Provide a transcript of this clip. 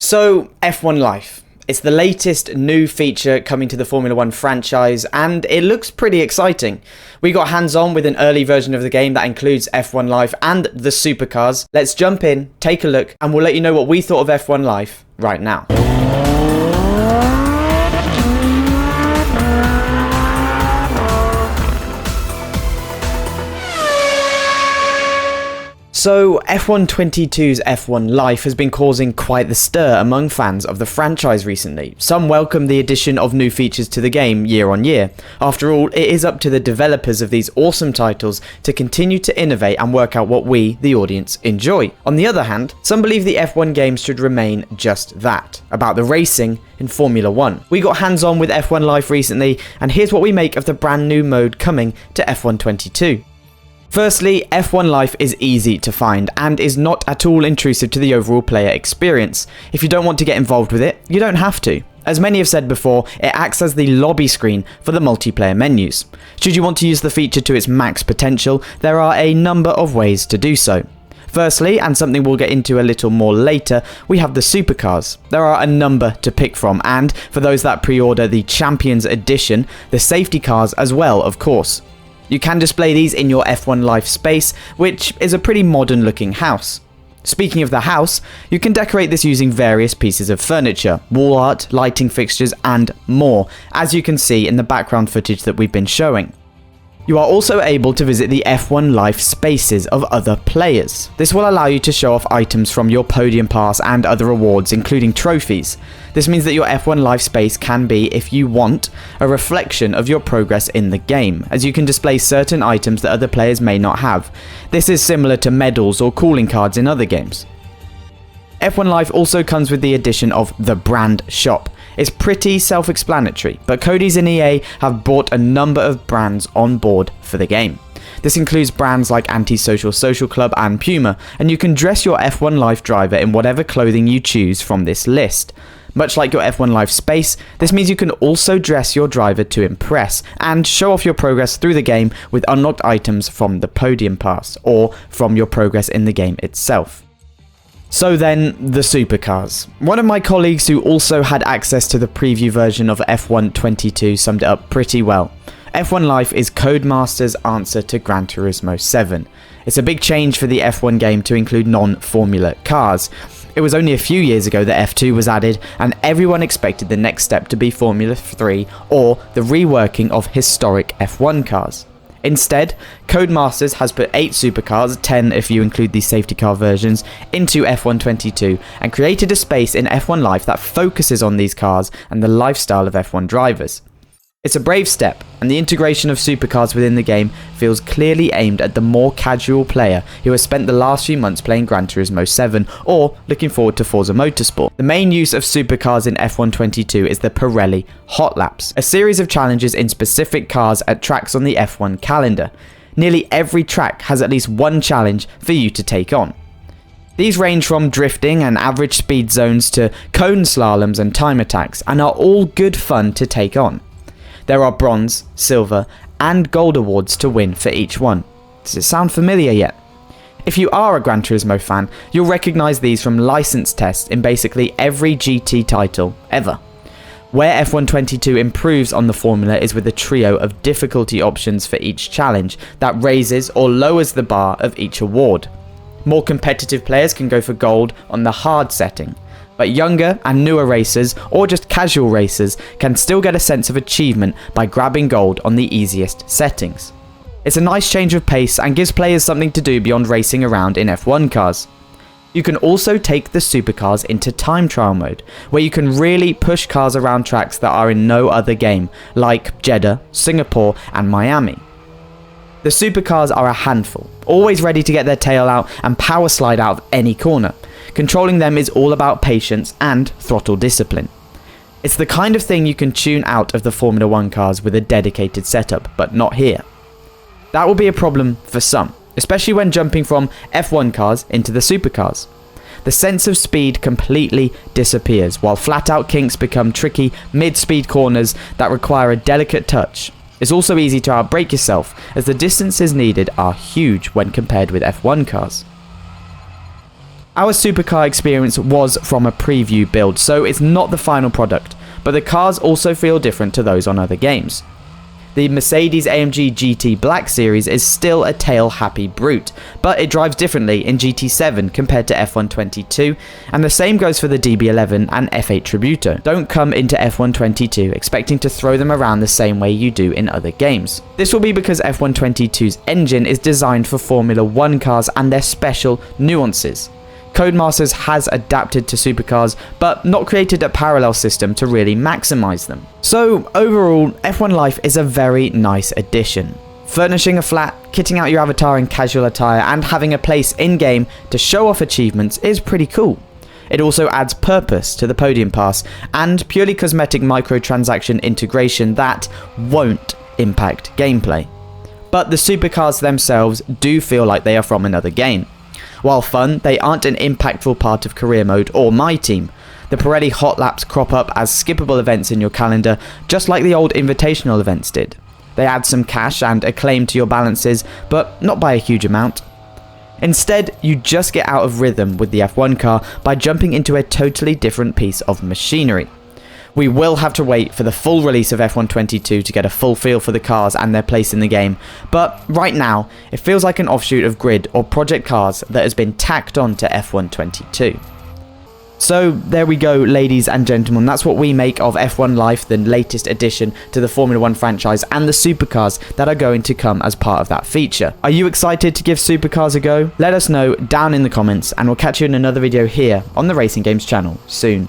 So, F1 Life. It's the latest new feature coming to the Formula 1 franchise, and it looks pretty exciting. We got hands-on with an early version of the game that includes F1 Life and the Supercars. Let's jump in, take a look, and we'll let you know what we thought of F1 Life right now. So, F1 22's F1 Life has been causing quite the stir among fans of the franchise recently. Some welcome the addition of new features to the game year on year. After all, it is up to the developers of these awesome titles to continue to innovate and work out what we, the audience, enjoy. On the other hand, some believe the F1 games should remain just that, about the racing in Formula 1. We got hands-on with F1 Life recently, and here's what we make of the brand new mode coming to F1 22. Firstly, F1 Life is easy to find and is not at all intrusive to the overall player experience. If you don't want to get involved with it, you don't have to. As many have said before, it acts as the lobby screen for the multiplayer menus. Should you want to use the feature to its max potential, there are a number of ways to do so. Firstly, and something we'll get into a little more later, we have the Supercars. There are a number to pick from, and for those that pre-order the Champions Edition, the safety cars as well, of course. You can display these in your F1 Life space, which is a pretty modern looking house. Speaking of the house, you can decorate this using various pieces of furniture, wall art, lighting fixtures and more, as you can see in the background footage that we've been showing. You are also able to visit the F1 Life spaces of other players. This will allow you to show off items from your podium pass and other awards, including trophies. This means that your F1 Life space can be, if you want, a reflection of your progress in the game, as you can display certain items that other players may not have. This is similar to medals or calling cards in other games. F1 Life also comes with the addition of the brand shop. It's pretty self-explanatory, but Codemasters and EA have brought a number of brands on board for the game. This includes brands like Antisocial Social Club and Puma, and you can dress your F1 Life driver in whatever clothing you choose from this list. Much like your F1 Life space, this means you can also dress your driver to impress and show off your progress through the game with unlocked items from the podium pass or from your progress in the game itself. So then, the Supercars. One of my colleagues who also had access to the preview version of F1 22 summed it up pretty well. F1 Life is Codemasters' answer to Gran Turismo 7. It's a big change for the F1 game to include non-Formula cars. It was only a few years ago that F2 was added, and everyone expected the next step to be Formula 3 or the reworking of historic F1 cars. Instead, Codemasters has put 8 supercars, 10 if you include the safety car versions, into F1 22 and created a space in F1 Life that focuses on these cars and the lifestyle of F1 drivers. It's a brave step, and the integration of supercars within the game feels clearly aimed at the more casual player who has spent the last few months playing Gran Turismo 7 or looking forward to Forza Motorsport. The main use of supercars in F1 22 is the Pirelli Hot Laps, a series of challenges in specific cars at tracks on the F1 calendar. Nearly every track has at least one challenge for you to take on. These range from drifting and average speed zones to cone slaloms and time attacks, and are all good fun to take on. There are bronze, silver, and gold awards to win for each one. Does it sound familiar yet? If you are a Gran Turismo fan, you'll recognise these from license tests in basically every GT title ever. Where F1 22 improves on the formula is with a trio of difficulty options for each challenge that raises or lowers the bar of each award. More competitive players can go for gold on the hard setting, but younger and newer racers, or just casual racers, can still get a sense of achievement by grabbing gold on the easiest settings. It's a nice change of pace and gives players something to do beyond racing around in F1 cars. You can also take the supercars into time trial mode, where you can really push cars around tracks that are in no other game, like Jeddah, Singapore and Miami. The supercars are a handful, always ready to get their tail out and power slide out of any corner. Controlling them is all about patience and throttle discipline. It's the kind of thing you can tune out of the Formula 1 cars with a dedicated setup, but not here. That will be a problem for some, especially when jumping from F1 cars into the supercars. The sense of speed completely disappears, while flat-out kinks become tricky mid-speed corners that require a delicate touch. It's also easy to outbrake yourself, as the distances needed are huge when compared with F1 cars. Our supercar experience was from a preview build, so it's not the final product, but the cars also feel different to those on other games. The Mercedes-AMG GT Black Series is still a tail-happy brute, but it drives differently in GT7 compared to F1 22, and the same goes for the DB11 and F8 Tributo. Don't come into F1 22 expecting to throw them around the same way you do in other games. This will be because F1 22's engine is designed for Formula 1 cars and their special nuances. Codemasters has adapted to supercars, but not created a parallel system to really maximize them. So overall, F1 Life is a very nice addition. Furnishing a flat, kitting out your avatar in casual attire, and having a place in-game to show off achievements is pretty cool. It also adds purpose to the podium pass, and purely cosmetic microtransaction integration that won't impact gameplay. But the supercars themselves do feel like they are from another game. While fun, they aren't an impactful part of career mode or my team. The Pirelli hot laps crop up as skippable events in your calendar, just like the old invitational events did. They add some cash and acclaim to your balances, but not by a huge amount. Instead, you just get out of rhythm with the F1 car by jumping into a totally different piece of machinery. We will have to wait for the full release of F1 22 to get a full feel for the cars and their place in the game, but right now, it feels like an offshoot of Grid or Project Cars that has been tacked on to F1 22. So there we go, ladies and gentlemen, that's what we make of F1 Life, the latest addition to the Formula 1 franchise, and the supercars that are going to come as part of that feature. Are you excited to give supercars a go? Let us know down in the comments, and we'll catch you in another video here on the Racing Games channel soon.